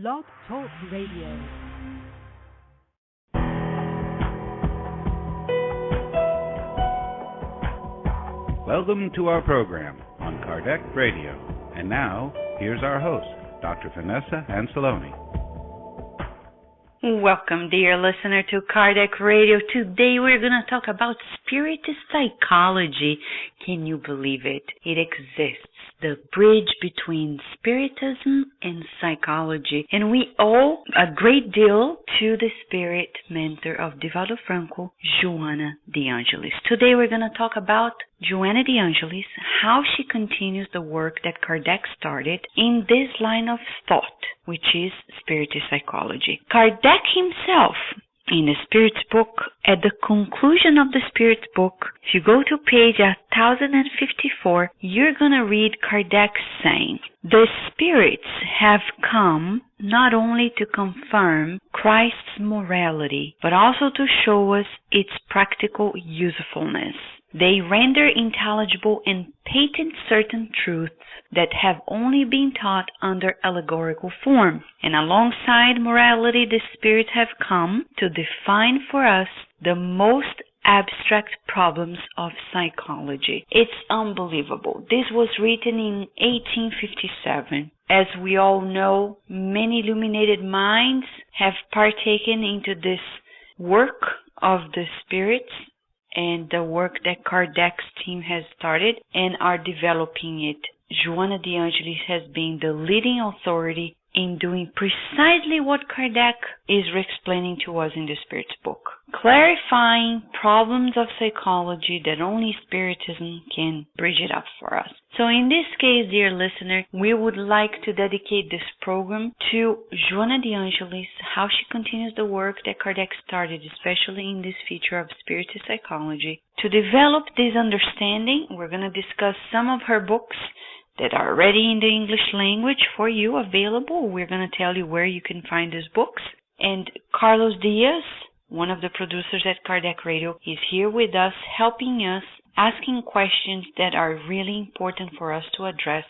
Blog Talk Radio. Welcome to our program on Kardec Radio. And now, here's our host, Dr. Vanessa Anceloni. Welcome, dear listener, to Kardec Radio. Today we're going to talk about Spiritist psychology. Can you believe it? It exists. The bridge between Spiritism and psychology. And we owe a great deal to the spirit mentor of Divaldo Franco, Joanna de Angelis. Today we're going to talk about Joanna de Angelis, how she continues the work that Kardec started in this line of thought, which is Spiritist psychology. Kardec himself, in the Spirit's book, at the conclusion of the Spirit's book, if you go to page 1054, you're going to read Kardec saying, "The spirits have come not only to confirm Christ's morality, but also to show us its practical usefulness. They render intelligible and patent certain truths that have only been taught under allegorical form. And alongside morality, the spirits have come to define for us the most abstract problems of psychology." It's unbelievable. This was written in 1857. As we all know, many illuminated minds have partaken into this work of the spirits and the work that Kardec's team has started and are developing it. Joanna de Angelis has been the leading authority in doing precisely what Kardec is explaining to us in the Spirit's book, clarifying problems of psychology that only Spiritism can bridge it up for us. So in this case, dear listener, we would like to dedicate this program to Joanna de Angelis, how she continues the work that Kardec started, especially in this feature of Spiritist psychology. To develop this understanding, we're going to discuss some of her books that are already in the English language for you available. We're going to tell you where you can find these books. And Carlos Diaz, one of the producers at Kardec Radio, is here with us, helping us, asking questions that are really important for us to address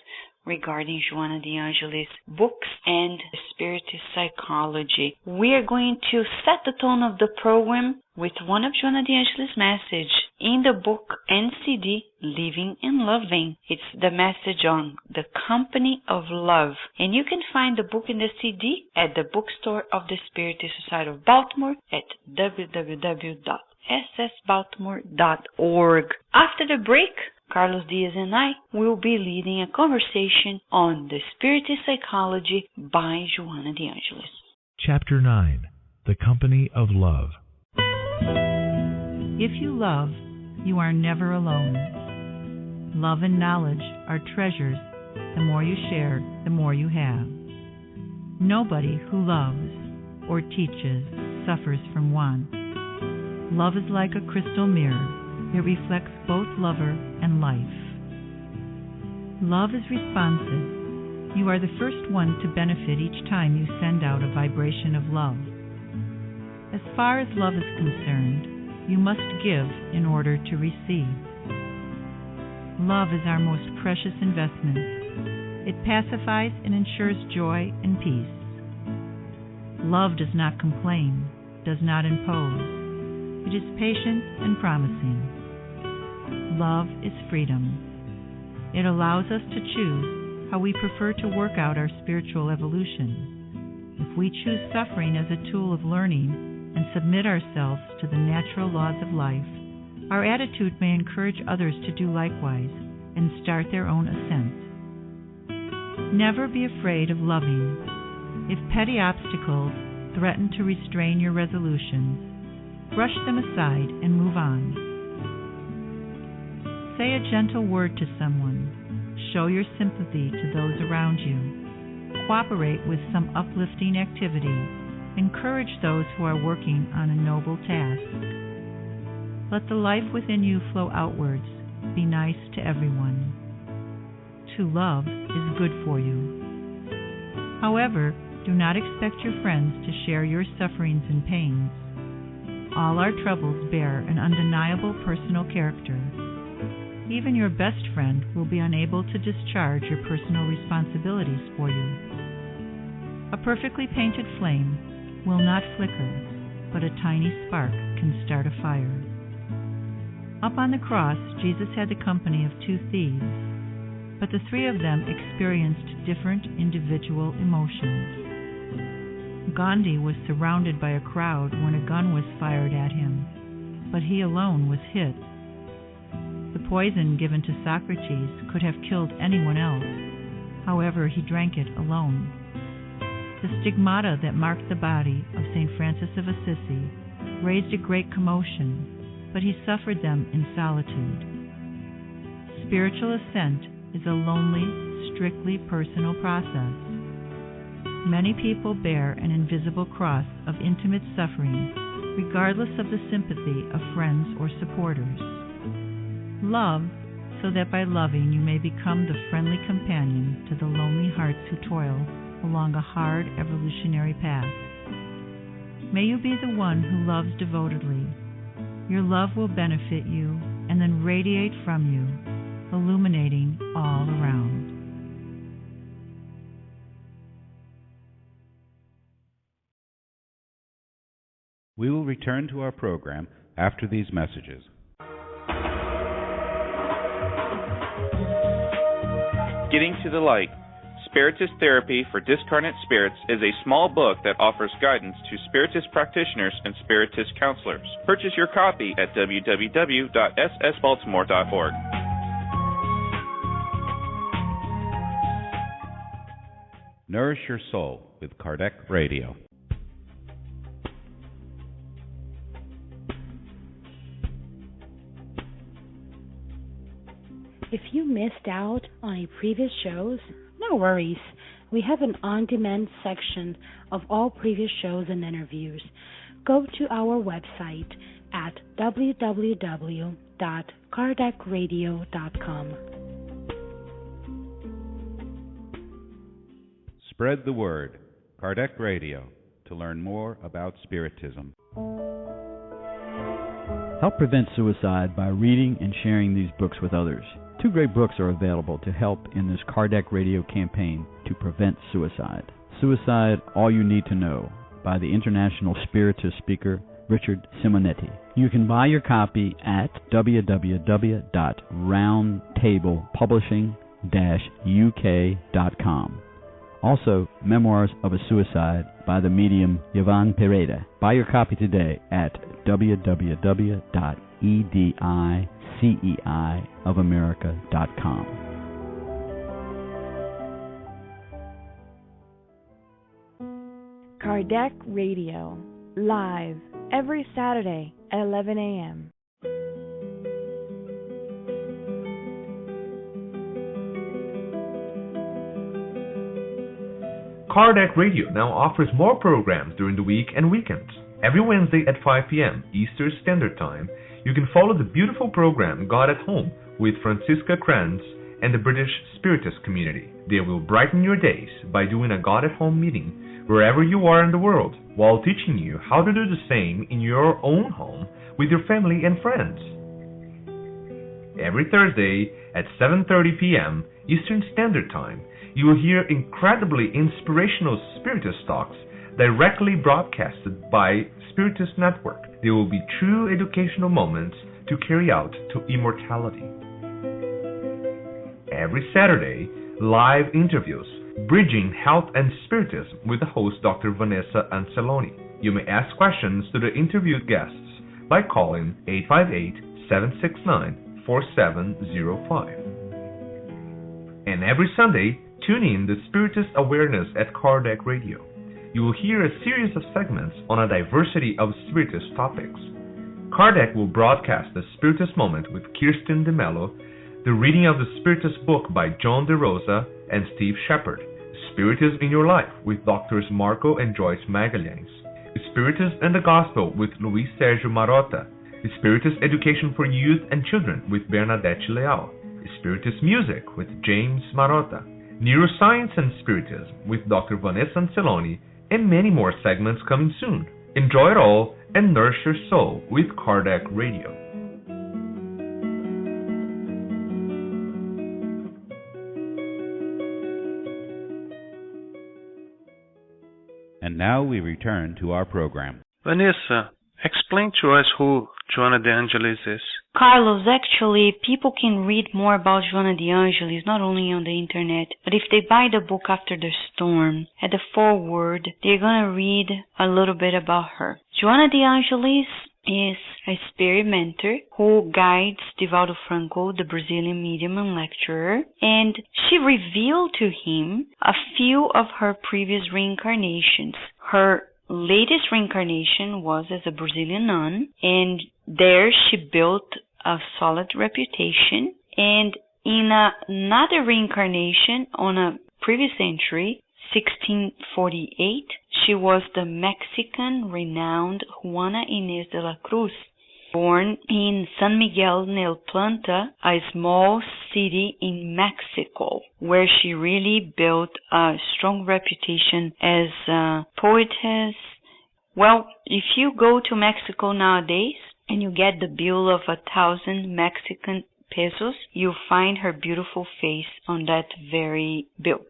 regarding Joanna de Angelis' books and Spiritist psychology. We are going to set the tone of the program with one of Joanna de Angelis' message in the book and CD, Living and Loving. It's the message on the company of love. And you can find the book and the CD at the bookstore of the Spiritist Society of Baltimore at www.ssbaltimore.org. After the break, Carlos Diaz and I will be leading a conversation on the Spiritist psychology by Joanna de Angelis. Chapter 9. The Company of Love. If you love, you are never alone. Love and knowledge are treasures. The more you share, the more you have. Nobody who loves or teaches suffers from want. Love is like a crystal mirror. It reflects both lover and life. Love is responsive. You are the first one to benefit each time you send out a vibration of love. As far as love is concerned, you must give in order to receive. Love is our most precious investment. It pacifies and ensures joy and peace. Love does not complain, does not impose. It is patient and promising. Love is freedom. It allows us to choose how we prefer to work out our spiritual evolution. If we choose suffering as a tool of learning and submit ourselves to the natural laws of life, our attitude may encourage others to do likewise and start their own ascent. Never be afraid of loving. If petty obstacles threaten to restrain your resolutions, brush them aside and move on. Say a gentle word to someone. Show your sympathy to those around you. Cooperate with some uplifting activity. Encourage those who are working on a noble task. Let the life within you flow outwards. Be nice to everyone. To love is good for you. However, do not expect your friends to share your sufferings and pains. All our troubles bear an undeniable personal character. Even your best friend will be unable to discharge your personal responsibilities for you. A perfectly painted flame will not flicker, but a tiny spark can start a fire. Up on the cross, Jesus had the company of two thieves, but the three of them experienced different individual emotions. Gandhi was surrounded by a crowd when a gun was fired at him, but he alone was hit. The poison given to Socrates could have killed anyone else. However, he drank it alone. The stigmata that marked the body of St. Francis of Assisi raised a great commotion, but he suffered them in solitude. Spiritual ascent is a lonely, strictly personal process. Many people bear an invisible cross of intimate suffering, regardless of the sympathy of friends or supporters. Love, so that by loving you may become the friendly companion to the lonely hearts who toil along a hard evolutionary path. May you be the one who loves devotedly. Your love will benefit you and then radiate from you, illuminating all around. We will return to our program after these messages. Getting to the Light. Spiritist Therapy for Discarnate Spirits is a small book that offers guidance to Spiritist practitioners and Spiritist counselors. Purchase your copy at www.ssbaltimore.org. Nourish Your Soul with Kardec Radio. If you missed out on a previous shows, no worries. We have an on-demand section of all previous shows and interviews. Go to our website at www.kardecradio.com. Spread the word. Kardec Radio, to learn more about Spiritism. Help prevent suicide by reading and sharing these books with others. Two great books are available to help in this Kardec Radio campaign to prevent suicide. Suicide, All You Need to Know, by the international Spiritist speaker Richard Simonetti. You can buy your copy at www.roundtablepublishing-uk.com. Also, Memoirs of a Suicide by the medium Yvonne Pereda. Buy your copy today at www.ediceiofamerica.com. Kardec Radio, live every Saturday at 11 a.m. Kardec Radio now offers more programs during the week and weekends. Every Wednesday at 5 p.m. Eastern Standard Time, you can follow the beautiful program God at Home with Francisca Kranz and the British Spiritist community. They will brighten your days by doing a God at Home meeting wherever you are in the world, while teaching you how to do the same in your own home with your family and friends. Every Thursday at 7:30 p.m. Eastern Standard Time, you will hear incredibly inspirational Spiritist talks directly broadcasted by Spiritist Network. There will be true educational moments to carry out to immortality. Every Saturday, live interviews, Bridging Health and Spiritism with the host Dr. Vanessa Anceloni. You may ask questions to the interviewed guests by calling 858-769-4705. And every Sunday, tune in to Spiritist Awareness at Kardec Radio. You will hear a series of segments on a diversity of Spiritist topics. Kardec will broadcast the Spiritist Moment with Kirsten DeMello, the reading of the Spiritist book by John DeRosa and Steve Shepard, Spiritism in Your Life with Drs. Marco and Joyce Magalhães, Spiritism and the Gospel with Luis Sergio Marotta, Spiritist Education for Youth and Children with Bernadette Leal, Spiritist Music with James Marotta, Neuroscience and Spiritism with Dr. Vanessa Anceloni, and many more segments coming soon. Enjoy it all and nourish your soul with Kardec Radio. And now we return to our program. Vanessa, explain to us who Joanna de Angelis is. Carlos, actually, people can read more about Joanna de Angelis not only on the internet, but if they buy the book After the Storm, at the foreword, they're going to read a little bit about her. Joanna de Angelis is a spirit mentor who guides Divaldo Franco, the Brazilian medium and lecturer, and she revealed to him a few of her previous reincarnations. Her latest reincarnation was as a Brazilian nun, and there she built a solid reputation. And in another reincarnation on a previous century, 1648, she was the Mexican renowned Juana Inés de la Cruz, born in San Miguel Neuplanta, a small city in Mexico, where she really built a strong reputation as a poetess. Well, if you go to Mexico nowadays and you get the bill of 1,000 Mexican pesos, you'll find her beautiful face on that very bill.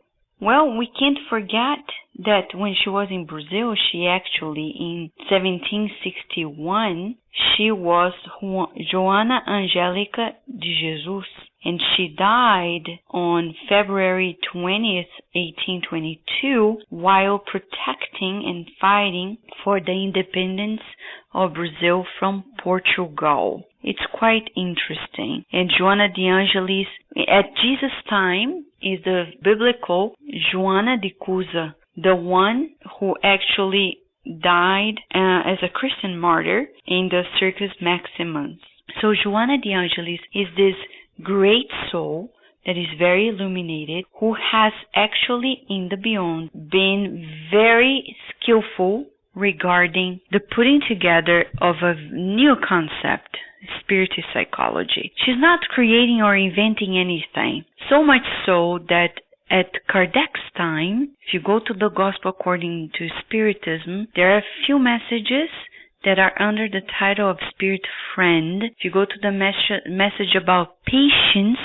Well, we can't forget that when she was in Brazil, she actually, in 1761, she was Joanna Angelica de Jesus, and she died on February 20th, 1822, while protecting and fighting for the independence of Brazil from Portugal. It's quite interesting. And Joanna de Angelis, at Jesus' time, is the biblical Joanna de Cusa, the one who actually died as a Christian martyr in the Circus Maximus. So Joanna de Angelis is this great soul that is very illuminated, who has actually in the beyond been very skillful regarding the putting together of a new concept, Spiritist psychology. She's not creating or inventing anything, so much so that at Kardec's time, if you go to the Gospel according to Spiritism, there are a few messages that are under the title of Spirit Friend. If you go to the message about patience,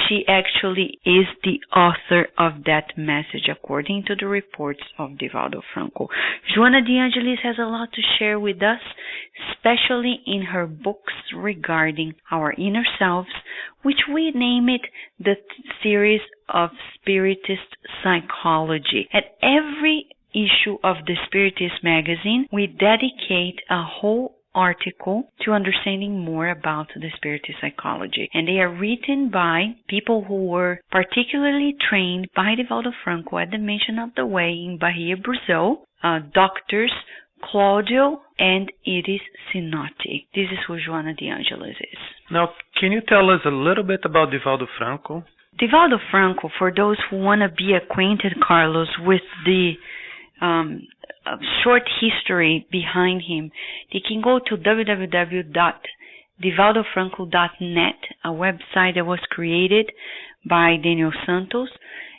she actually is the author of that message according to the reports of Divaldo Franco. Joanna de Angelis has a lot to share with us, especially in her books regarding our inner selves, which we name it the series of Spiritist psychology. At every issue of the Spiritist magazine, we dedicate a whole article to understanding more about the Spiritist psychology. And they are written by people who were particularly trained by Divaldo Franco at the Mission of the Way in Bahia, Brazil, doctors Claudio and Iris Sinotti. This is who Joanna de Angelis is. Now, can you tell us a little bit about Divaldo Franco? Divaldo Franco, for those who want to be acquainted, Carlos, with the short history behind him, they can go to www.divaldofranco.net, a website that was created by Daniel Santos,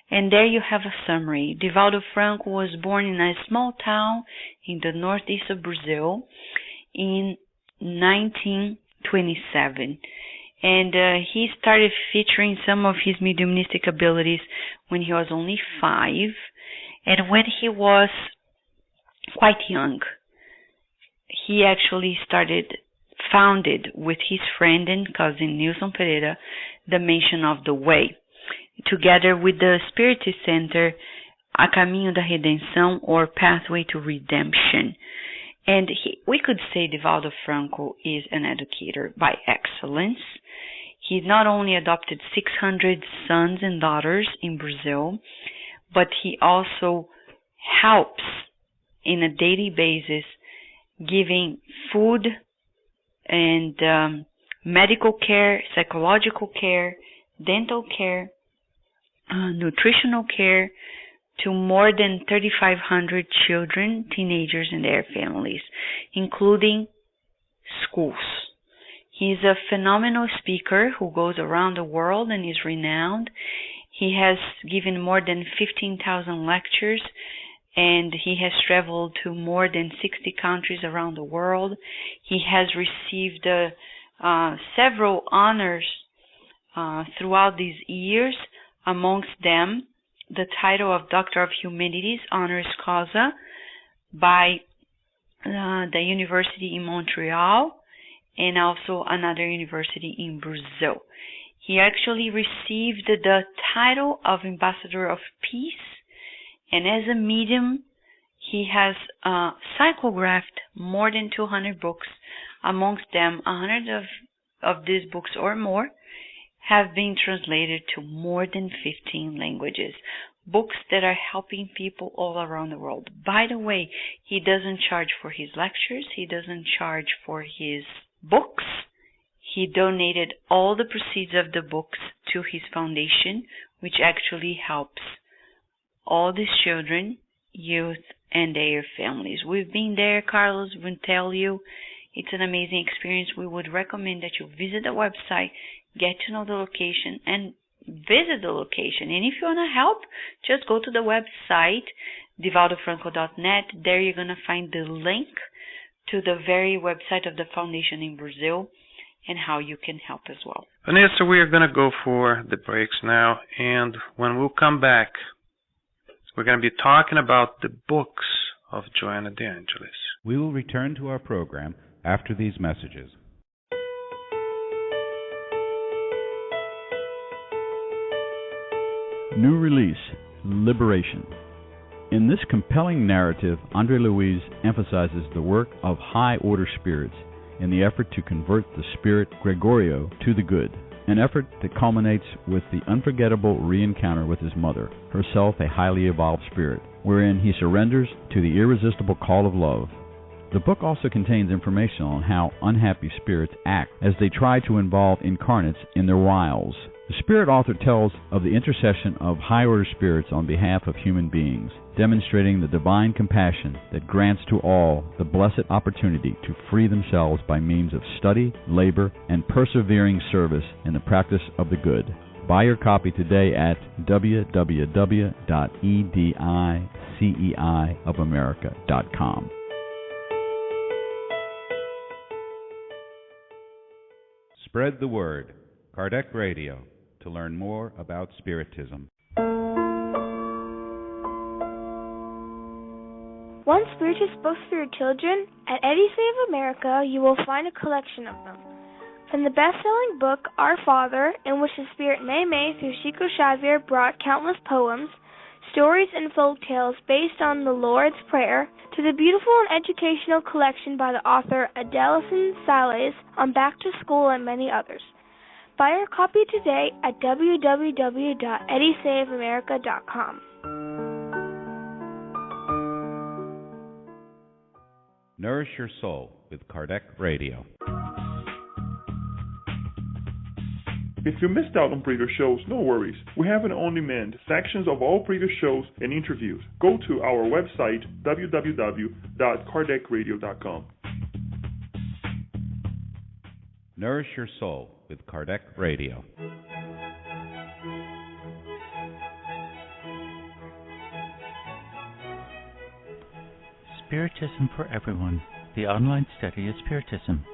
and there you have a summary. Divaldo Franco was born in a small town in the northeast of Brazil in 1927. And he started featuring some of his mediumistic abilities when he was only 5. And when he was quite young, he actually founded with his friend and cousin Nilson Pereira the Mission of the Way, together with the Spiritist Center, A Caminho da Redenção, or Pathway to Redemption. And we could say Divaldo Franco is an educator by excellence. He not only adopted 600 sons and daughters in Brazil, but he also helps in a daily basis giving food and medical care, psychological care, dental care, nutritional care to more than 3,500 children, teenagers, and their families, including schools. He's a phenomenal speaker who goes around the world and is renowned. He has given more than 15,000 lectures, and he has traveled to more than 60 countries around the world. He has received several honors throughout these years, amongst them the title of Doctor of Humanities, honoris causa, by the university in Montreal and also another university in Brazil. He actually received the title of Ambassador of Peace, and as a medium, he has psychographed more than 200 books. Amongst them, 100 of these books or more have been translated to more than 15 languages. Books that are helping people all around the world. By the way, he doesn't charge for his lectures. He doesn't charge for his books. He donated all the proceeds of the books to his foundation, which actually helps all these children, youth, and their families. We've been there, Carlos will tell you. It's an amazing experience. We would recommend that you visit the website, get to know the location, and visit the location. And if you want to help, just go to the website, divaldofranco.net. There you're going to find the link to the very website of the foundation in Brazil and how you can help as well. Vanessa, we are going to go for the breaks now, and when we'll come back, we're going to be talking about the books of Joanna de Angelis. We will return to our program after these messages. New release, Liberation. In this compelling narrative, Andre Luiz emphasizes the work of high-order spirits in the effort to convert the spirit Gregorio to the good, an effort that culminates with the unforgettable re-encounter with his mother, herself a highly evolved spirit, wherein he surrenders to the irresistible call of love. The book also contains information on how unhappy spirits act as they try to involve incarnates in their wiles. The spirit author tells of the intercession of high-order spirits on behalf of human beings, demonstrating the divine compassion that grants to all the blessed opportunity to free themselves by means of study, labor, and persevering service in the practice of the good. Buy your copy today at www.ediceiofamerica.com. Spread the word. Kardec Radio, to learn more about Spiritism. Want Spiritist books for your children? At Edicei of America, you will find a collection of them. From the best-selling book, Our Father, in which the spirit Mei through Chico Xavier brought countless poems, stories, and folk tales based on the Lord's Prayer, to the beautiful and educational collection by the author Adelison Sales on Back to School and many others. Buy your copy today at www.ediceiofamerica.com. Nourish your soul with Kardec Radio. If you missed out on previous shows, no worries. We have an on-demand sections of all previous shows and interviews. Go to our website, www.kardecradio.com. Nourish your soul with Kardec Radio. Spiritism for Everyone, the online study of Spiritism.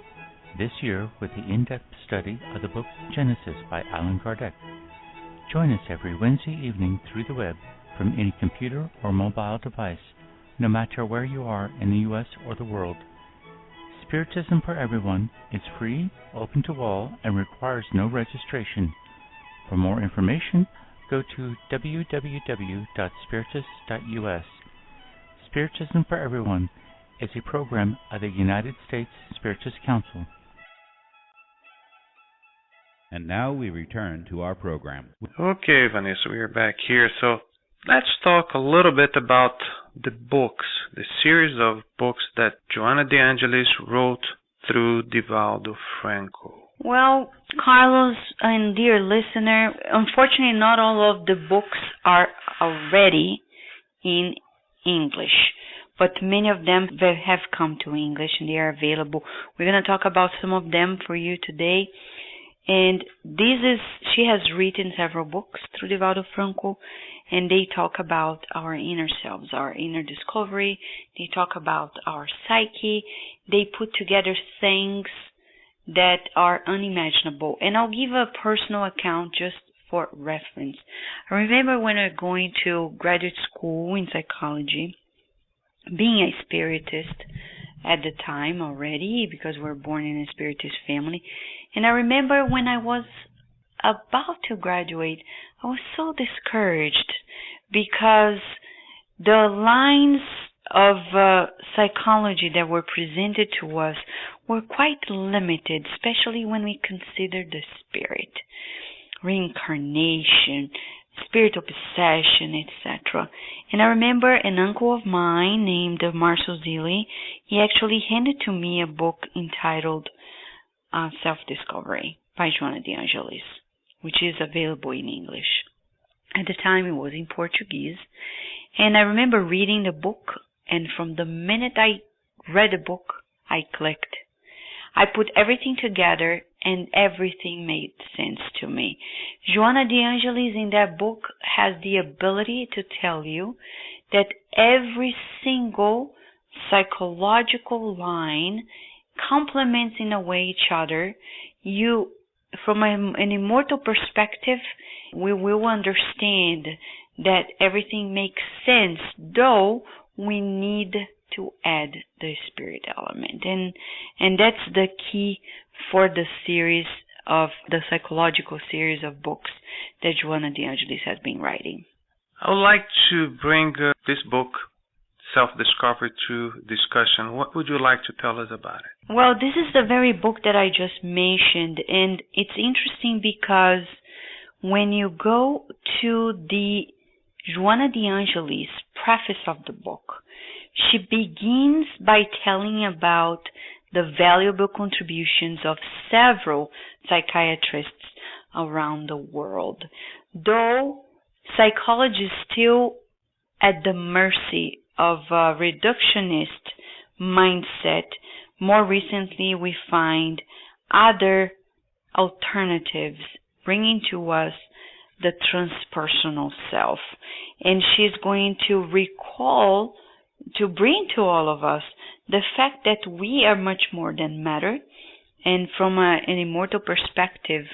This year with the in-depth study of the book Genesis by Allan Kardec. Join us every Wednesday evening through the web from any computer or mobile device, no matter where you are in the U.S. or the world. Spiritism for Everyone is free, open to all, and requires no registration. For more information, go to www.spiritist.us. Spiritism for Everyone is a program of the United States Spiritist Council. And now we return to our program. Okay, Vanessa, we are back here. So let's talk a little bit about the books, the series of books that Joanna de Angelis wrote through Divaldo Franco. Well, Carlos and dear listener, unfortunately not all of the books are already in English, but many of them have come to English and they are available. We're going to talk about some of them for you today. And she has written several books through Divaldo Franco, and they talk about our inner selves, our inner discovery. They talk about our psyche. They put together things that are unimaginable. And I'll give a personal account just for reference. I remember when I was going to graduate school in psychology, being a Spiritist at the time already, because we're born in a Spiritist family. And I remember when I was about to graduate, I was so discouraged because the lines of psychology that were presented to us were quite limited, especially when we consider the spirit, reincarnation, spirit of possession, etc. And I remember an uncle of mine named Marcel Zilli, he actually handed to me a book entitled Self-Discovery by Joanna de Angelis, which is available in English. At the time it was in Portuguese, and I remember reading the book, and from the minute I read the book, I clicked. I put everything together and everything made sense to me. Joanna de Angelis in that book has the ability to tell you that every single psychological line complements in a way each other. You, from an immortal perspective, we will understand that everything makes sense, though we need to add the spirit element. And that's the key for the series of the psychological series of books that Joanna de Angelis has been writing. I would like to bring this book, Self-Discovery, to discussion. What would you like to tell us about it? Well, this is the very book that I just mentioned, and it's interesting because when you go to the Joanna de Angelis preface of the book, she begins by telling about the valuable contributions of several psychiatrists around the world. Though psychology is still at the mercy of a reductionist mindset, more recently we find other alternatives bringing to us the transpersonal self. And she's going to bring to all of us the fact that we are much more than matter, and from an immortal perspective,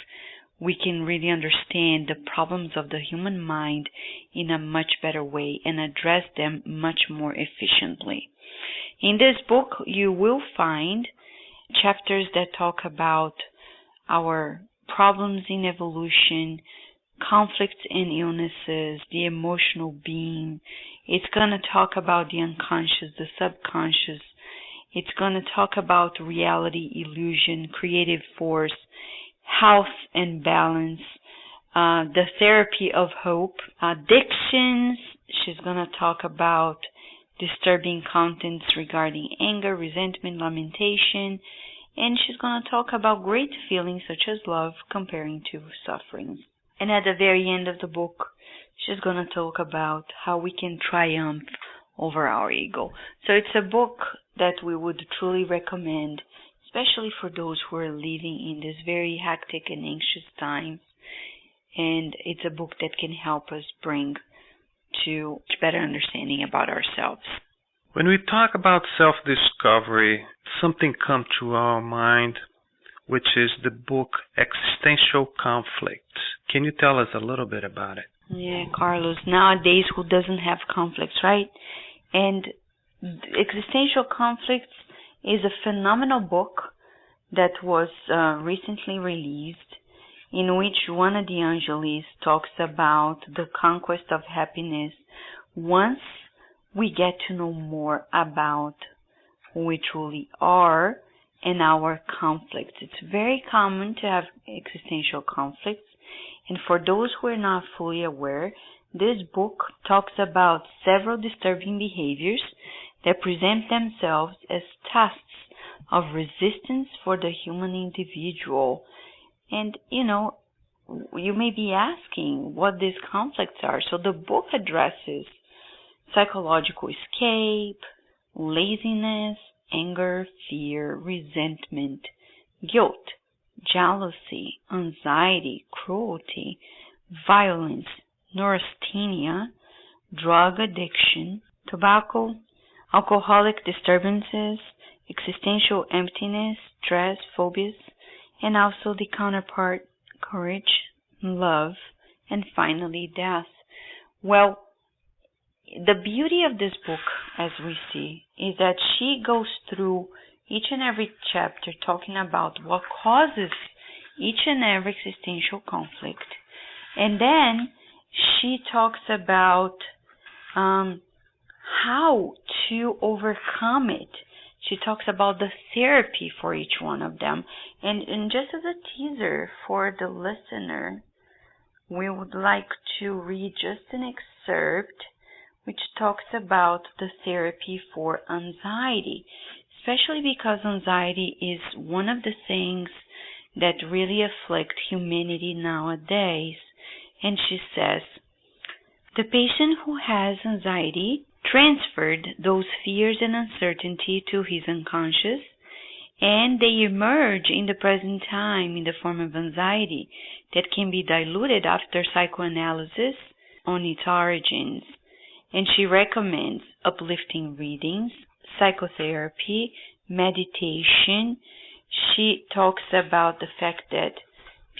we can really understand the problems of the human mind in a much better way and address them much more efficiently. In this book, you will find chapters that talk about our problems in evolution, conflicts and illnesses, the emotional being. It's going to talk about the unconscious, the subconscious. It's going to talk about reality, illusion, creative force, health and balance, the therapy of hope, addictions. She's going to talk about disturbing contents regarding anger, resentment, lamentation, and she's going to talk about great feelings such as love comparing to suffering. And at the very end of the book, she's going to talk about how we can triumph over our ego. So it's a book that we would truly recommend, especially for those who are living in this very hectic and anxious times. And it's a book that can help us bring to better understanding about ourselves. When we talk about self-discovery, something comes to our mind, which is the book Existential Conflicts. Can you tell us a little bit about it? Yeah, Carlos. Nowadays, who doesn't have conflicts, right? And Existential Conflicts is a phenomenal book that was recently released, in which Joanna de Angelis talks about the conquest of happiness once we get to know more about who we truly are and our conflicts. It's very common to have existential conflicts, and for those who are not fully aware, this book talks about several disturbing behaviors that present themselves as tests of resistance for the human individual. And, you may be asking what these conflicts are. So the book addresses psychological escape, laziness, anger, fear, resentment, guilt, jealousy, anxiety, cruelty, violence, neurasthenia, drug addiction, tobacco, alcoholic disturbances, existential emptiness, stress, phobias, and also the counterpart, courage, love, and finally death. Well, the beauty of this book, as we see, is that she goes through each and every chapter talking about what causes each and every existential conflict. And then she talks about how to overcome it. She talks about the therapy for each one of them. And just as a teaser for the listener, we would like to read just an excerpt which talks about the therapy for anxiety, especially because anxiety is one of the things that really afflict humanity nowadays. And she says, the patient who has anxiety transferred those fears and uncertainty to his unconscious, and they emerge in the present time in the form of anxiety that can be diluted after psychoanalysis on its origins. And she recommends uplifting readings, psychotherapy, meditation. She talks about the fact that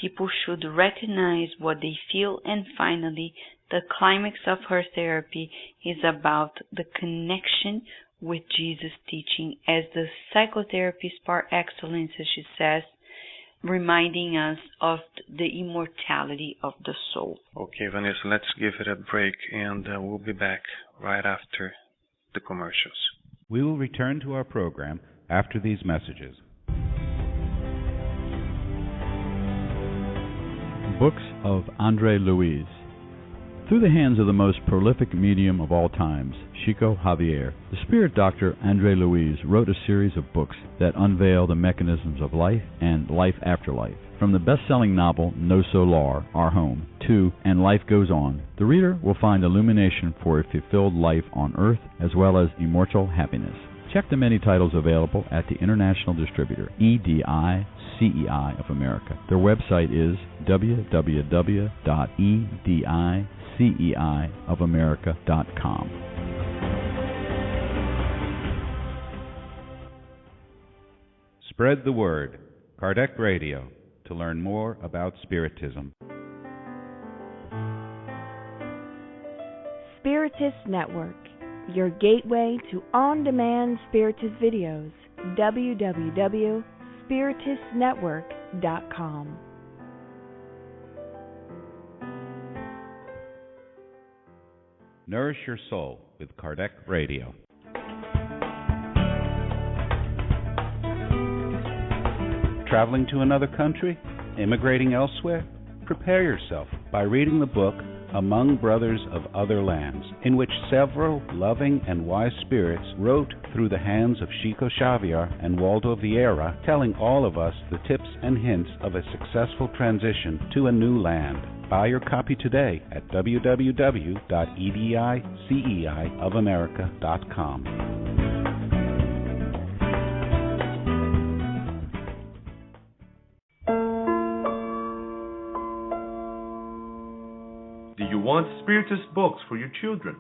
people should recognize what they feel, and finally, the climax of her therapy is about the connection with Jesus' teaching as the psychotherapist par excellence, as she says, reminding us of the immortality of the soul. Okay, Vanessa, let's give it a break, and we'll be back right after the commercials. We will return to our program after these messages. Books of Andre Luis. Through the hands of the most prolific medium of all times, Chico Javier, the spirit doctor Andre Luis wrote a series of books that unveil the mechanisms of life and life after life. From the best-selling novel No Solar, Our Home, to And Life Goes On, the reader will find illumination for a fulfilled life on Earth as well as immortal happiness. Check the many titles available at the international distributor, EDI CEI of America. Their website is www.ediceiofamerica.com. Spread the word. Kardec Radio, to learn more about Spiritism. Spiritist Network, your gateway to on-demand Spiritist videos. www.spiritistnetwork.com. Nourish your soul with Kardec Radio. Traveling to another country? Immigrating elsewhere? Prepare yourself by reading the book Among Brothers of Other Lands, in which several loving and wise spirits wrote through the hands of Chico Xavier and Waldo Vieira, telling all of us the tips and hints of a successful transition to a new land. Buy your copy today at www.ediceiofamerica.com. Do you want Spiritist books for your children?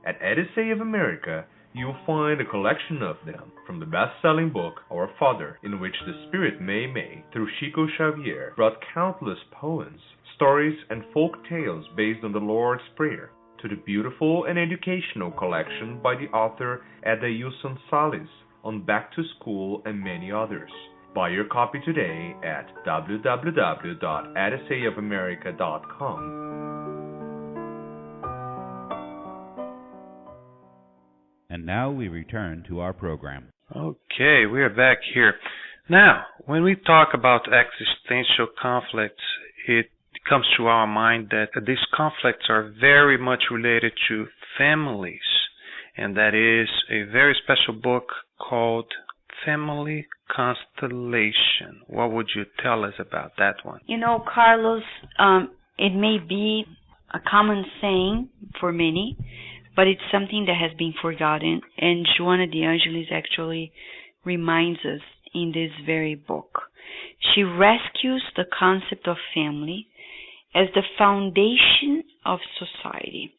At Odyssey of America, you'll find a collection of them, from the best-selling book Our Father, in which the Spirit Mei Mei, through Chico Xavier, brought countless poems, stories, and folk tales based on the Lord's Prayer, to the beautiful and educational collection by the author Eda Yuson Salis on Back to School and many others. Buy your copy today at www.odysseyofamerica.com. And now we return to our program. Okay, we are back here. Now, when we talk about existential conflicts, it comes to our mind that these conflicts are very much related to families, and that is a very special book called Family Constellation. What would you tell us about that one? You know, Carlos, it may be a common saying for many, but it's something that has been forgotten, and Joanna de Angelis actually reminds us in this very book. She rescues the concept of family as the foundation of society.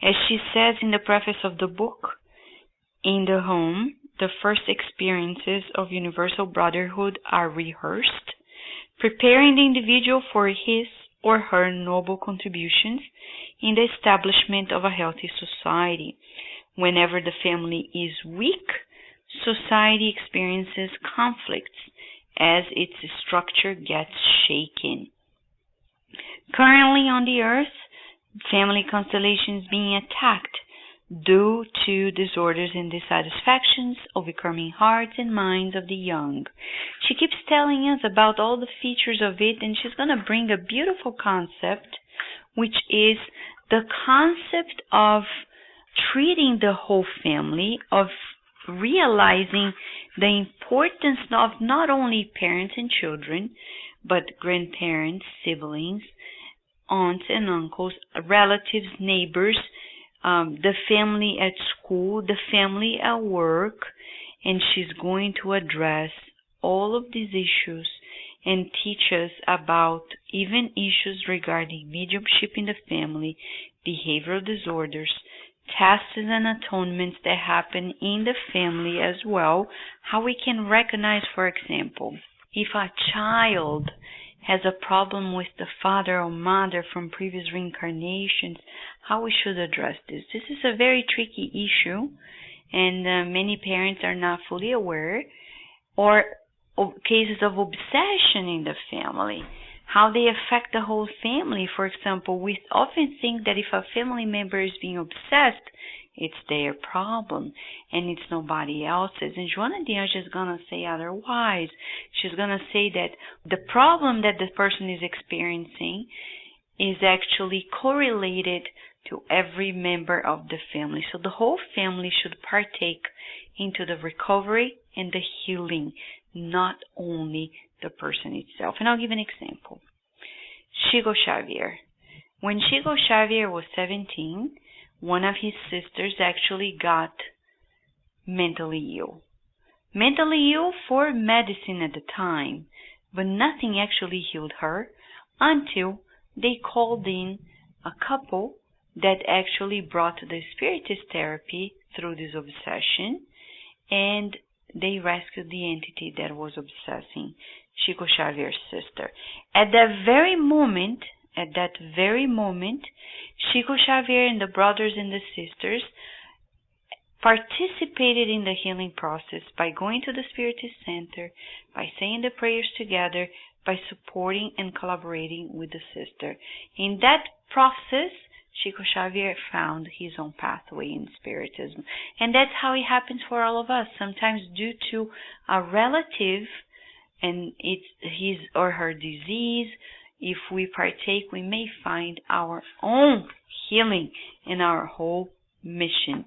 As she says in the preface of the book, in the home, the first experiences of universal brotherhood are rehearsed, preparing the individual for his or her noble contributions in the establishment of a healthy society. Whenever the family is weak, society experiences conflicts as its structure gets shaken. Currently on the earth, family constellation is being attacked due to disorders and dissatisfactions overcoming hearts and minds of the young. She keeps telling us about all the features of it, and she's going to bring a beautiful concept, which is the concept of treating the whole family, of realizing the importance of not only parents and children, but grandparents, siblings, aunts and uncles, relatives, neighbors, the family at school, the family at work, and she's going to address all of these issues and teach us about even issues regarding mediumship in the family, behavioral disorders, tests and atonements that happen in the family as well, how we can recognize, for example, if a child has a problem with the father or mother from previous reincarnations, how we should address this. This is a very tricky issue, and many parents are not fully aware, or cases of obsession in the family, how they affect the whole family. For example, we often think that if a family member is being obsessed, it's their problem and it's nobody else's. And Joanna de Angelis is going to say otherwise. She's going to say that the problem that the person is experiencing is actually correlated to every member of the family. So the whole family should partake into the recovery and the healing, not only the person itself. And I'll give an example. Chico Xavier. When Chico Xavier was 17, one of his sisters actually got mentally ill. Mentally ill for medicine at the time, but nothing actually healed her until they called in a couple that actually brought the Spiritist therapy through this obsession, and they rescued the entity that was obsessing Chico Xavier's sister. At that very moment, Chico Xavier and the brothers and the sisters participated in the healing process by going to the Spiritist Center, by saying the prayers together, by supporting and collaborating with the sister. In that process, Chico Xavier found his own pathway in Spiritism. And that's how it happens for all of us. Sometimes due to a relative and it's his or her disease, if we partake, we may find our own healing in our whole mission.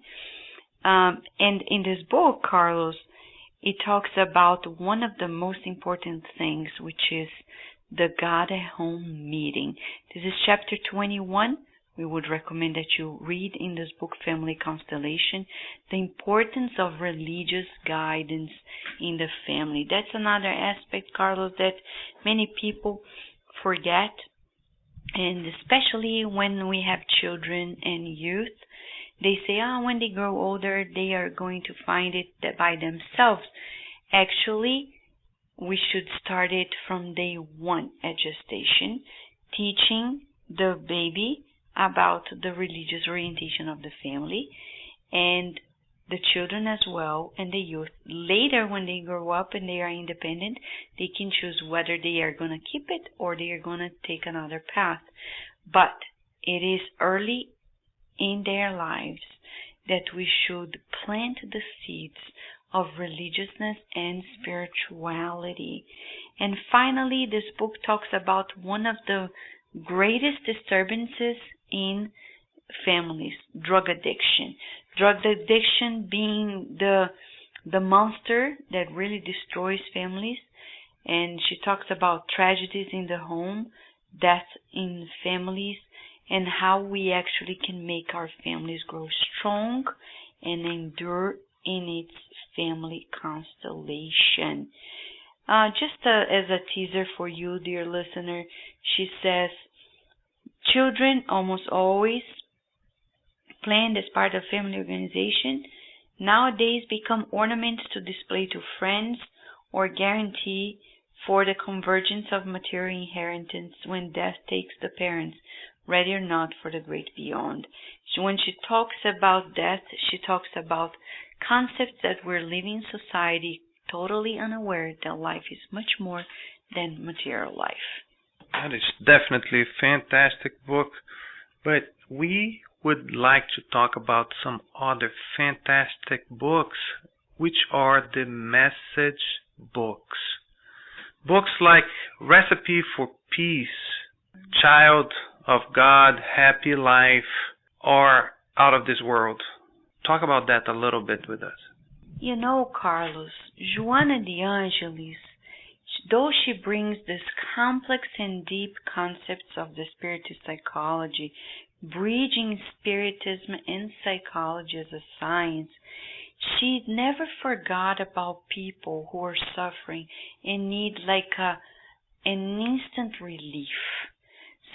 And in this book, Carlos, it talks about one of the most important things, which is the God at Home meeting. This is chapter 21. We would recommend that you read in this book, Family Constellation, the importance of religious guidance in the family. That's another aspect, Carlos, that many people forget, and especially when we have children and youth, they say, when they grow older, they are going to find it by themselves. Actually, we should start it from day one at gestation, teaching the baby about the religious orientation of the family and the children as well, and the youth. Later, when they grow up and they are independent, they can choose whether they are going to keep it or they are going to take another path. But it is early in their lives that we should plant the seeds of religiousness and spirituality. And finally, this book talks about one of the greatest disturbances in families, drug addiction. Drug addiction being the monster that really destroys families. And she talks about tragedies in the home, death in families, and how we actually can make our families grow strong and endure in its family constellation. Just as a teaser for you, dear listener, she says, children almost always planned as part of family organization nowadays become ornaments to display to friends or guarantee for the convergence of material inheritance when death takes the parents. ready or not for the great beyond. When she talks about death, she talks about concepts that we're living in society totally unaware that life is much more than material life. That is definitely a fantastic book, but we would like to talk about some other fantastic books, which are the message books. Books like Recipe for Peace, Child of God, Happy Life, or Out of This World. Talk about that a little bit with us. You know, Carlos, Joanna de Angelis, though she brings this complex and deep concepts of the Spiritist psychology, bridging Spiritism and psychology as a science, she never forgot about people who are suffering and need like an instant relief.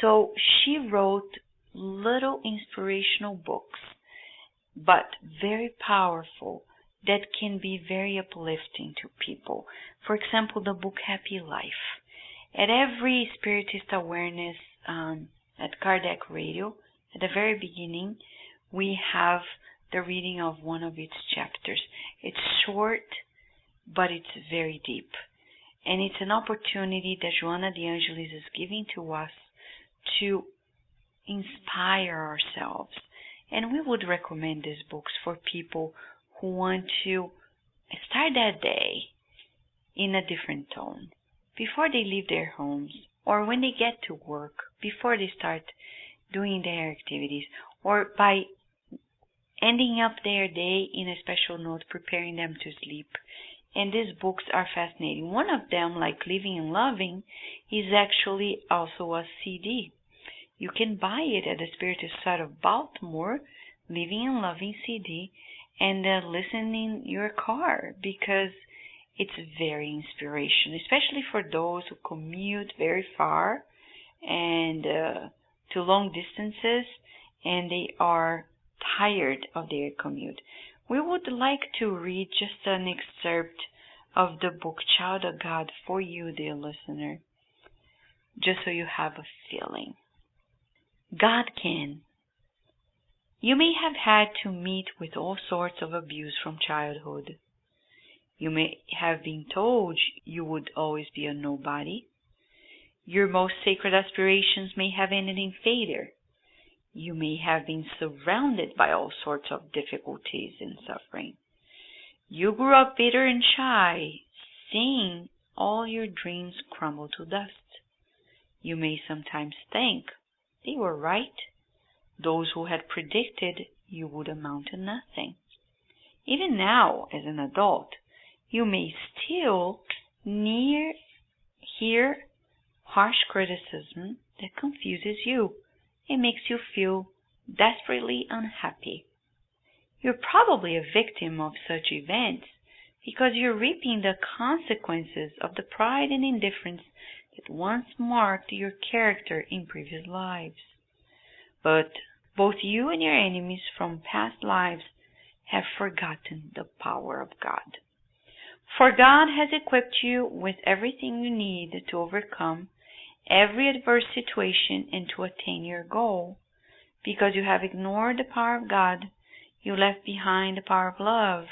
So she wrote little inspirational books, but very powerful, that can be very uplifting to people. For example, the book Happy Life. At every Spiritist Awareness at Kardec Radio, at the very beginning, we have the reading of one of its chapters. It's short, but it's very deep. And it's an opportunity that Joanna de Angelis is giving to us to inspire ourselves. And we would recommend these books for people who want to start that day in a different tone, before they leave their homes, or when they get to work, before they start doing their activities, or by ending up their day in a special note, preparing them to sleep. And these books are fascinating. One of them, like Living and Loving, is actually also a CD. You can buy it at the Spiritist side of Baltimore, Living and Loving CD, and listen in your car, because it's very inspirational, especially for those who commute very far and to long distances, and they are tired of their commute. We would like to read just an excerpt of the book Child of God for you, dear listener, just so you have a feeling. God can. You may have had to meet with all sorts of abuse from childhood. You may have been told you would always be a nobody. Your most sacred aspirations may have ended in failure. You may have been surrounded by all sorts of difficulties and suffering. You grew up bitter and shy, seeing all your dreams crumble to dust. You may sometimes think they were right. Those who had predicted you would amount to nothing. Even now, as an adult, you may still hear harsh criticism that confuses you and makes you feel desperately unhappy. You're probably a victim of such events because you're reaping the consequences of the pride and indifference that once marked your character in previous lives. But both you and your enemies from past lives have forgotten the power of God. For God has equipped you with everything you need to overcome every adverse situation and to attain your goal. Because you have ignored the power of God, you left behind the power of love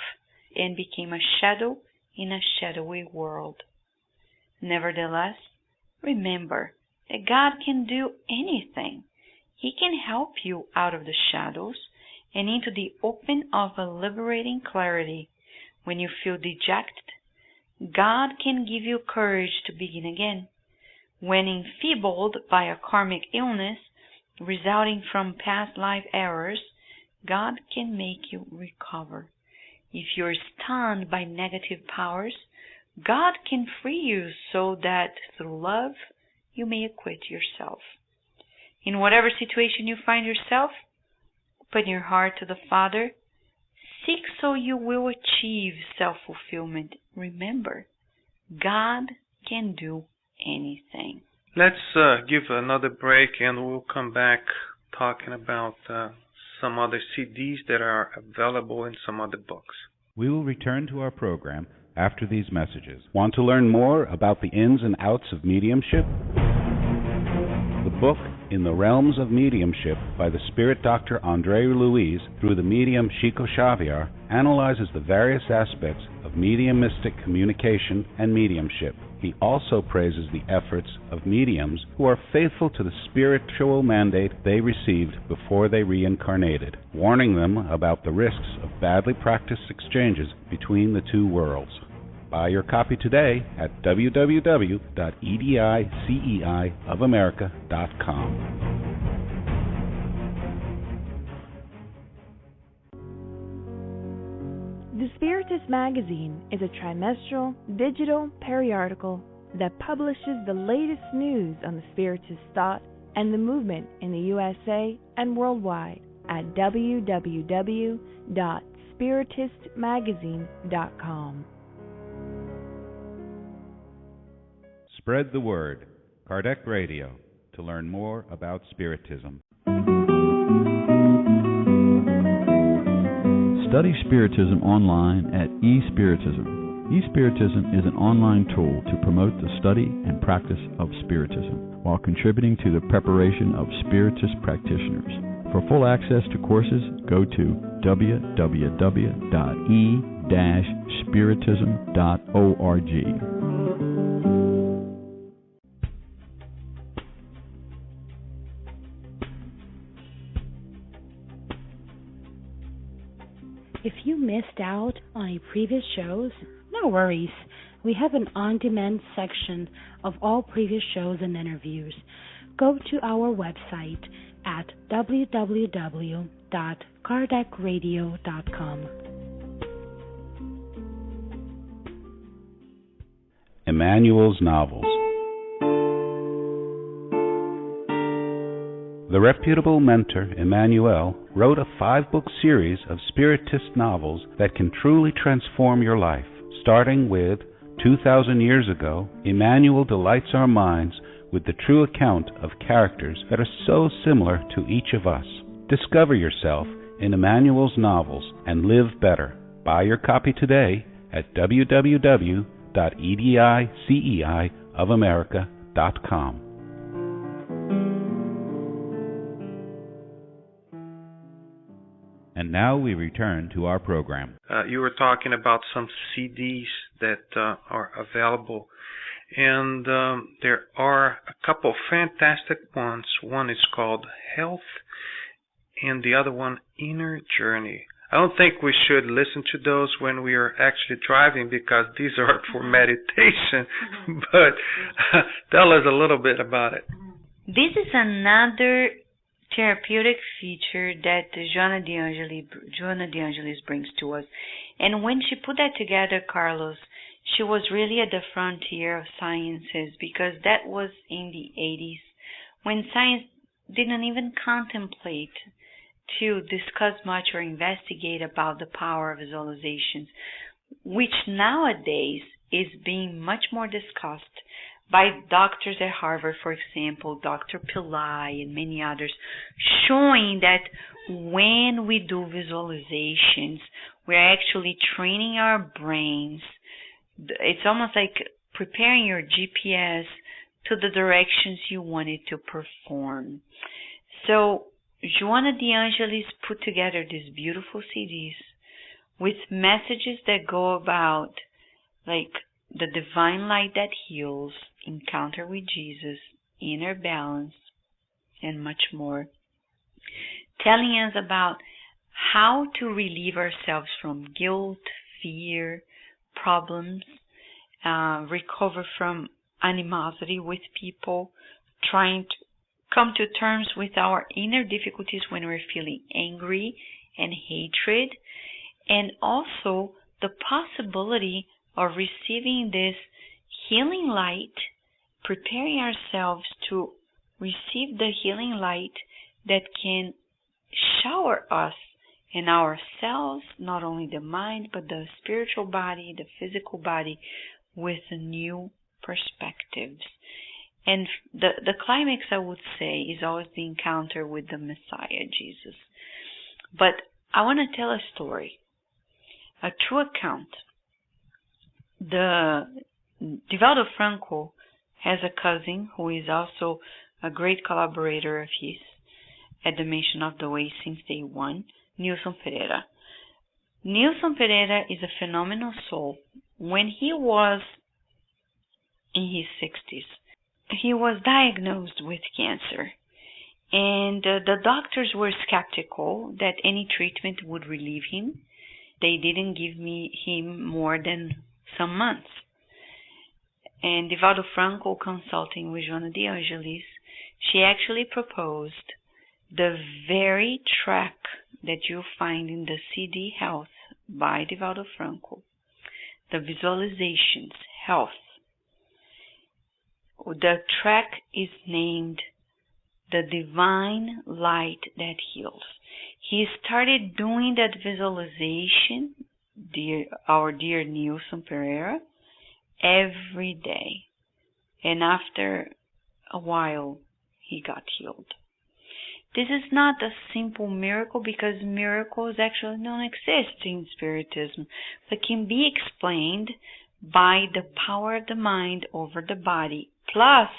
and became a shadow in a shadowy world. Nevertheless, remember that God can do anything. He can help you out of the shadows and into the open of a liberating clarity. When you feel dejected, God can give you courage to begin again. When enfeebled by a karmic illness resulting from past life errors, God can make you recover. If you're stunned by negative powers, God can free you so that through love you may acquit yourself. In whatever situation you find yourself, open your heart to the Father. Seek so you will achieve self-fulfillment. Remember, God can do anything. Let's give another break and we'll come back talking about some other CDs that are available in some other books. We will return to our program after these messages. Want to learn more about the ins and outs of mediumship? The book in the Realms of Mediumship by the spirit doctor Andre Luiz through the medium Chico Xavier analyzes the various aspects of mediumistic communication and mediumship. He also praises the efforts of mediums who are faithful to the spiritual mandate they received before they reincarnated, warning them about the risks of badly practiced exchanges between the two worlds. Buy your copy today at www.ediceiofamerica.com. The Spiritist magazine is a trimestral, digital periodical that publishes the latest news on the Spiritist thought and the movement in the USA and worldwide at www.spiritistmagazine.com. Spread the word. Kardec Radio, to learn more about Spiritism. Study Spiritism online at eSpiritism. eSpiritism is an online tool to promote the study and practice of Spiritism while contributing to the preparation of Spiritist practitioners. For full access to courses, go to www.e-spiritism.org. If you missed out on any previous shows, no worries. We have an on-demand section of all previous shows and interviews. Go to our website at www.kardecradio.com. Emmanuel's Novels. The reputable mentor, Emmanuel, wrote a 5-book series of Spiritist novels that can truly transform your life. Starting with 2,000 years ago, Emmanuel delights our minds with the true account of characters that are so similar to each of us. Discover yourself in Emmanuel's novels and live better. Buy your copy today at www.ediceiofamerica.com. And now we return to our program. You were talking about some CDs that are available, and there are a couple fantastic ones. One is called Health, and the other one, Inner Journey. I don't think we should listen to those when we are actually driving because these are for meditation, but tell us a little bit about it. This is another therapeutic feature that Joanna de Angelis brings to us. And when she put that together, Carlos, she was really at the frontier of sciences, because that was in the 80s when science didn't even contemplate to discuss much or investigate about the power of visualizations, which nowadays is being much more discussed by doctors at Harvard, for example, Dr. Pillai and many others, showing that when we do visualizations, we're actually training our brains. It's almost like preparing your GPS to the directions you want it to perform. So Joanna de Angelis put together these beautiful CDs with messages that go about like the divine light that heals, encounter with Jesus, inner balance, and much more. Telling us about how to relieve ourselves from guilt, fear, problems, recover from animosity with people, trying to come to terms with our inner difficulties when we're feeling angry and hatred, and also the possibility of receiving this healing light, preparing ourselves to receive the healing light that can shower us and ourselves, not only the mind, but the spiritual body, the physical body, with new perspectives. And the climax, I would say, is always the encounter with the Messiah, Jesus. But I want to tell a story, a true account. The Divaldo Franco has a cousin who is also a great collaborator of his at the Mention of the Way since day one, Nilson Pereira. Nilson Pereira is a phenomenal soul. When he was in his 60s, he was diagnosed with cancer, and the doctors were skeptical that any treatment would relieve him. They didn't give him more than some months. And Divaldo Franco, consulting with Joanna de Angelis, she actually proposed the very track that you find in the CD Health by Divaldo Franco, the Visualizations Health. The track is named The Divine Light That Heals. He started doing that visualization, our dear Nilson Pereira, every day. And after a while, he got healed. This is not a simple miracle because miracles actually don't exist in Spiritism, but can be explained by the power of the mind over the body, plus,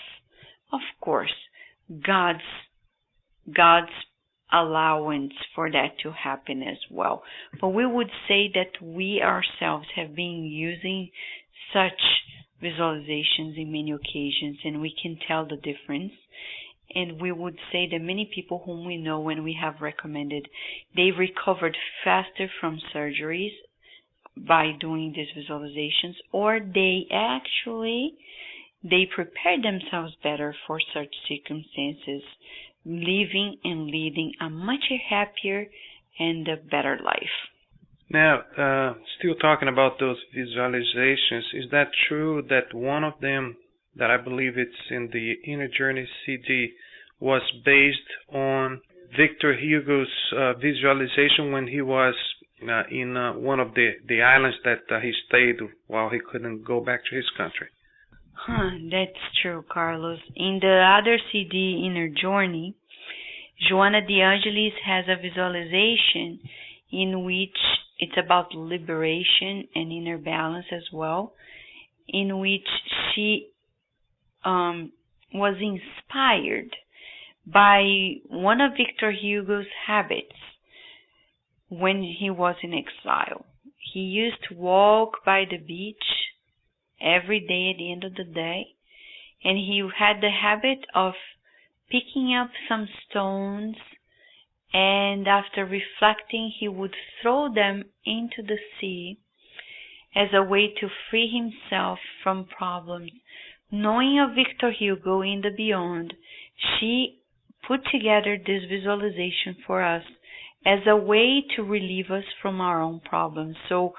of course, God's allowance for that to happen as well. But we would say that we ourselves have been using such visualizations in many occasions, and we can tell the difference. And we would say that many people whom we know and we have recommended, they recovered faster from surgeries by doing these visualizations, or they prepared themselves better for such circumstances, living and leading a much happier and a better life. Now, still talking about those visualizations, is that true that one of them, that I believe it's in the Inner Journey CD, was based on Victor Hugo's visualization when he was in one of the islands that he stayed while he couldn't go back to his country? That's true, Carlos. In the other CD, Inner Journey, Joanna de Angelis has a visualization in which it's about liberation and inner balance as well, in which she was inspired by one of Victor Hugo's habits when he was in exile. He used to walk by the beach every day at the end of the day, and he had the habit of picking up some stones, and after reflecting, he would throw them into the sea as a way to free himself from problems. Knowing of Victor Hugo in the beyond, she put together this visualization for us as a way to relieve us from our own problems. So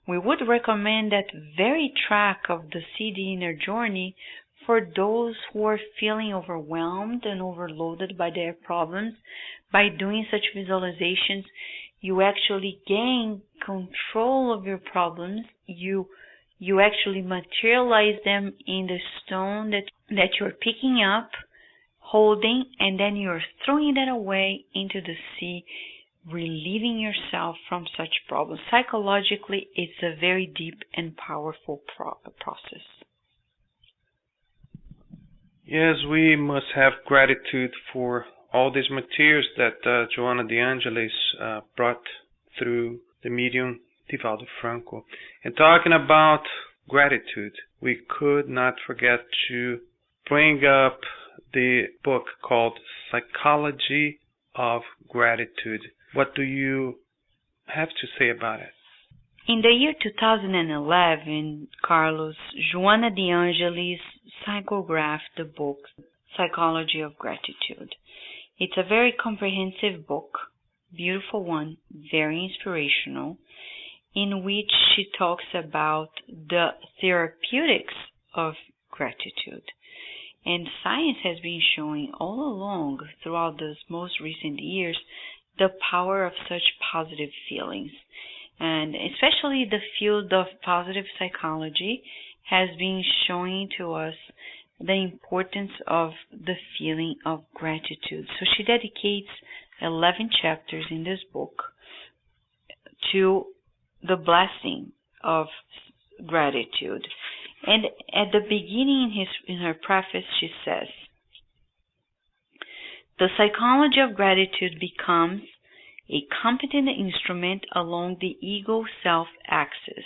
we would recommend that very track of the CD Inner Journey for those who are feeling overwhelmed and overloaded by their problems. By doing such visualizations, you actually gain control of your problems. You actually materialize them in the stone that you're picking up, holding, and then you're throwing that away into the sea, relieving yourself from such problems. Psychologically, it's a very deep and powerful process. Yes, we must have gratitude for all these materials that Joanna de Angelis brought through the medium Divaldo Franco. And talking about gratitude, we could not forget to bring up the book called Psychology of Gratitude. What do you have to say about it? In the year 2011, Carlos, Joanna de Angelis psychographed the book Psychology of Gratitude. It's a very comprehensive book, beautiful one, very inspirational, in which she talks about the therapeutics of gratitude. And science has been showing all along throughout these most recent years the power of such positive feelings. And especially the field of positive psychology has been showing to us the importance of the feeling of gratitude. So she dedicates 11 chapters in this book to the blessing of gratitude. And at the beginning in her preface, she says, The psychology of gratitude becomes a competent instrument along the ego-self axis,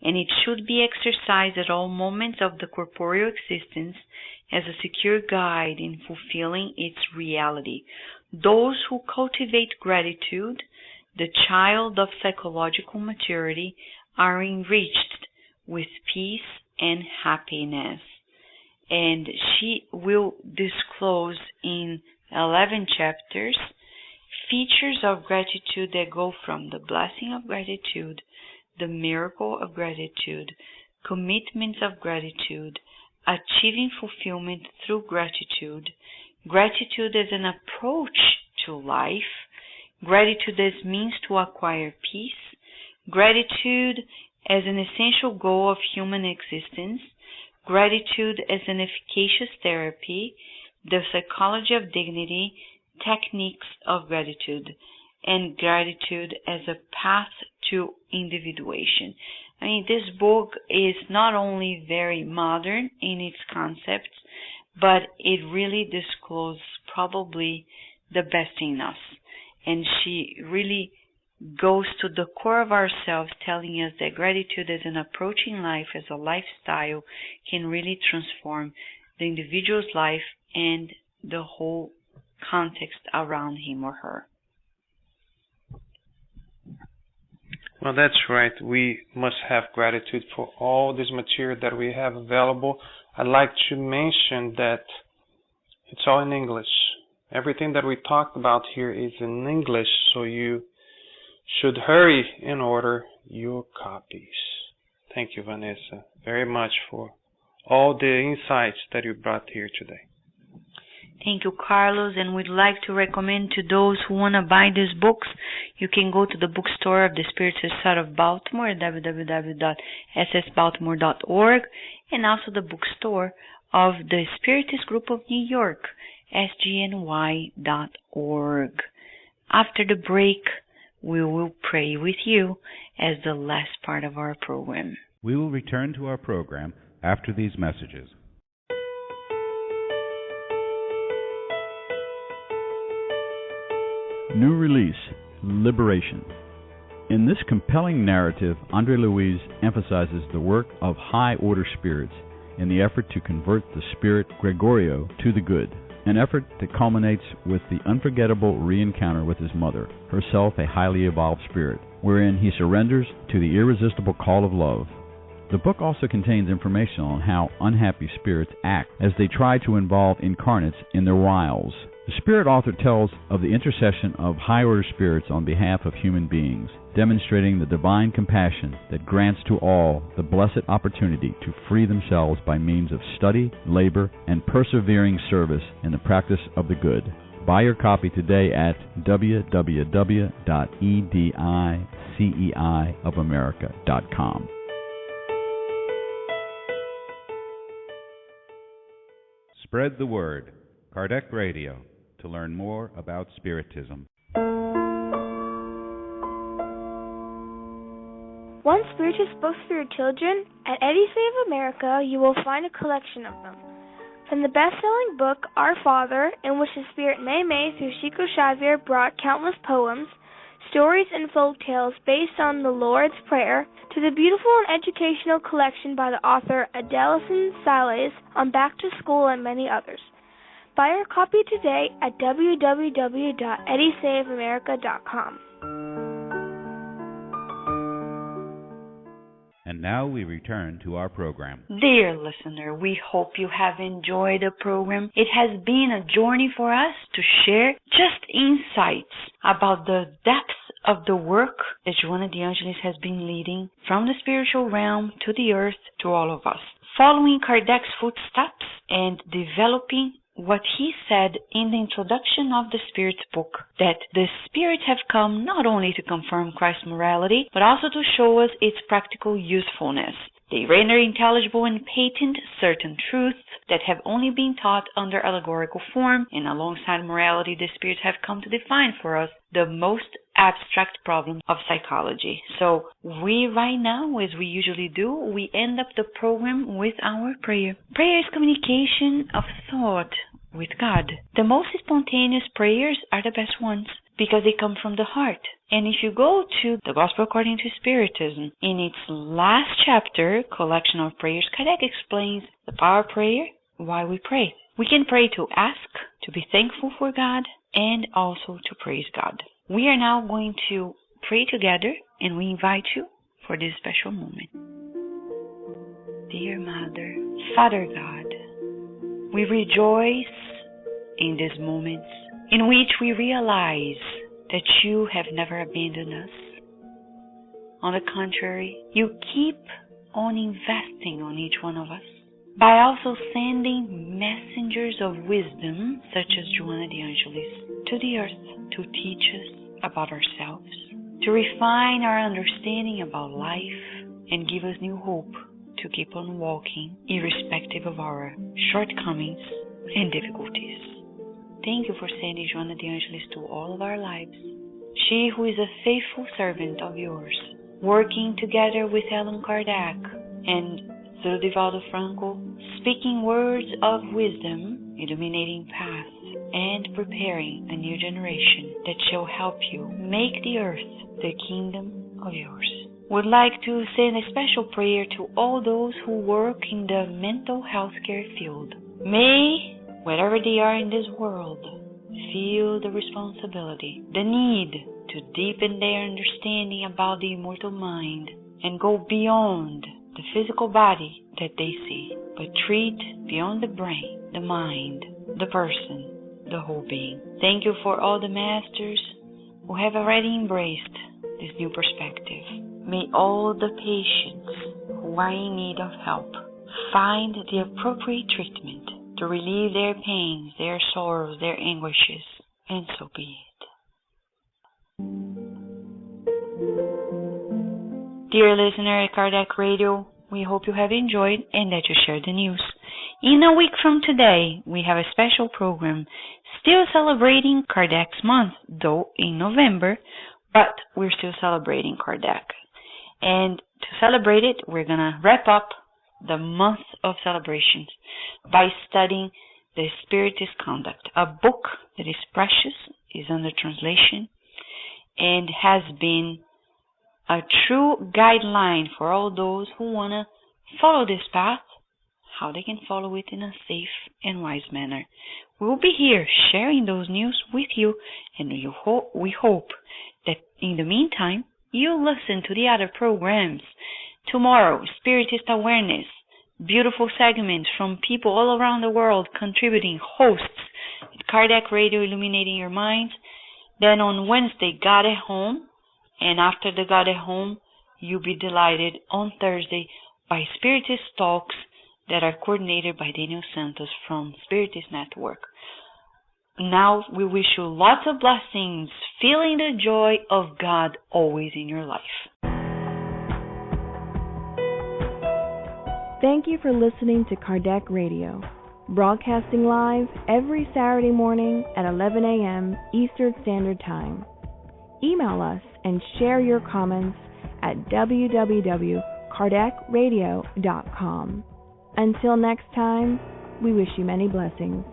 and it should be exercised at all moments of the corporeal existence as a secure guide in fulfilling its reality. Those who cultivate gratitude, the child of psychological maturity, are enriched with peace and happiness. And she will disclose in 11 chapters features of gratitude that go from the blessing of gratitude, the miracle of gratitude, commitments of gratitude, achieving fulfillment through gratitude, gratitude as an approach to life, gratitude as means to acquire peace, gratitude as an essential goal of human existence, gratitude as an efficacious therapy, the psychology of dignity, techniques of gratitude, and gratitude as a path to individuation. I mean, this book is not only very modern in its concepts, but it really discloses probably the best in us. And she really goes to the core of ourselves, telling us that gratitude as an approaching life, as a lifestyle, can really transform the individual's life and the whole context around him or her. Well, that's right. We must have gratitude for all this material that we have available. I'd like to mention that it's all in English. Everything that we talked about here is in English, so you should hurry and order your copies. Thank you, Vanessa, very much for all the insights that you brought here today. Thank you, Carlos, and we'd like to recommend to those who want to buy these books, you can go to the bookstore of the Spiritist out of Baltimore at www.ssbaltimore.org, and also the bookstore of the Spiritist Group of New York, sgny.org. After the break, we will pray with you as the last part of our program. We will return to our program after these messages. New release, Liberation. In this compelling narrative, Andre Louise emphasizes the work of high-order spirits in the effort to convert the spirit Gregorio to the good, an effort that culminates with the unforgettable re-encounter with his mother, herself a highly evolved spirit, wherein he surrenders to the irresistible call of love. The book also contains information on how unhappy spirits act as they try to involve incarnates in their wiles. The spirit author tells of the intercession of high-order spirits on behalf of human beings, demonstrating the divine compassion that grants to all the blessed opportunity to free themselves by means of study, labor, and persevering service in the practice of the good. Buy your copy today at www.ediceiofamerica.com. Spread the word. Kardec Radio, to learn more about Spiritism. Want Spiritist books for your children? At Edison of America, you will find a collection of them. From the best-selling book, Our Father, in which the Spirit Mei through Chico Xavier brought countless poems, stories, and folk tales based on the Lord's Prayer, to the beautiful and educational collection by the author Angelis Sales on Back to School and many others. Buy your copy today at www.ediseiofamerica.com. And now we return to our program. Dear listener, we hope you have enjoyed the program. It has been a journey for us to share just insights about the depths of the work that Joanna de Angelis has been leading from the spiritual realm to the earth to all of us. Following Kardec's footsteps and developing what he said in the introduction of the Spirit's book, that the spirits have come not only to confirm Christ's morality, but also to show us its practical usefulness. They render intelligible and patent certain truths that have only been taught under allegorical form, and alongside morality, the spirits have come to define for us the most abstract problem of psychology. So we right now, as we usually do, we end up the program with our prayer. Prayer is communication of thought with God. The most spontaneous prayers are the best ones because they come from the heart. And if you go to the Gospel According to Spiritism, in its last chapter, Collection of Prayers, Kardec explains the power of prayer, why we pray. We can pray to ask, to be thankful for God, and also to praise God. We are now going to pray together, and we invite you for this special moment. Dear Mother, Father God, we rejoice in these moments in which we realize that you have never abandoned us. On the contrary, you keep on investing on each one of us by also sending messengers of wisdom, such as Joanna the Angelis, to the earth to teach us about ourselves, to refine our understanding about life, and give us new hope to keep on walking irrespective of our shortcomings and difficulties. Thank you for sending Joanna the Angelis to all of our lives. She who is a faithful servant of yours, working together with Allan Kardec and through Divaldo Franco, speaking words of wisdom, illuminating paths, and preparing a new generation that shall help you make the earth the kingdom of yours. Would like to send a special prayer to all those who work in the mental health care field. May, wherever they are in this world, feel the responsibility, the need to deepen their understanding about the immortal mind and go beyond the physical body that they see, but treat beyond the brain, the mind, the person, the whole being. Thank you for all the masters who have already embraced this new perspective. May all the patients who are in need of help find the appropriate treatment to relieve their pains, their sorrows, their anguishes, and so be it. Dear listener at Kardec Radio, we hope you have enjoyed and that you share the news. In a week from today, we have a special program still celebrating Kardec's month, though in November, but we're still celebrating Kardec. And to celebrate it, we're going to wrap up the month of celebrations by studying the Spiritist Conduct, a book that is precious, is under translation, and has been a true guideline for all those who want to follow this path, how they can follow it in a safe and wise manner. We will be here sharing those news with you, and we hope that in the meantime, you listen to the other programs. Tomorrow, Spiritist Awareness, beautiful segments from people all around the world contributing, hosts at Kardec Radio Illuminating Your Minds. Then on Wednesday, God at Home. And after the God at Home, you'll be delighted on Thursday by Spiritist Talks that are coordinated by Daniel Santos from Spiritist Network. Now we wish you lots of blessings, feeling the joy of God always in your life. Thank you for listening to Kardec Radio, broadcasting live every Saturday morning at 11 a.m. Eastern Standard Time. Email us and share your comments at www.kardecradio.com. Until next time, we wish you many blessings.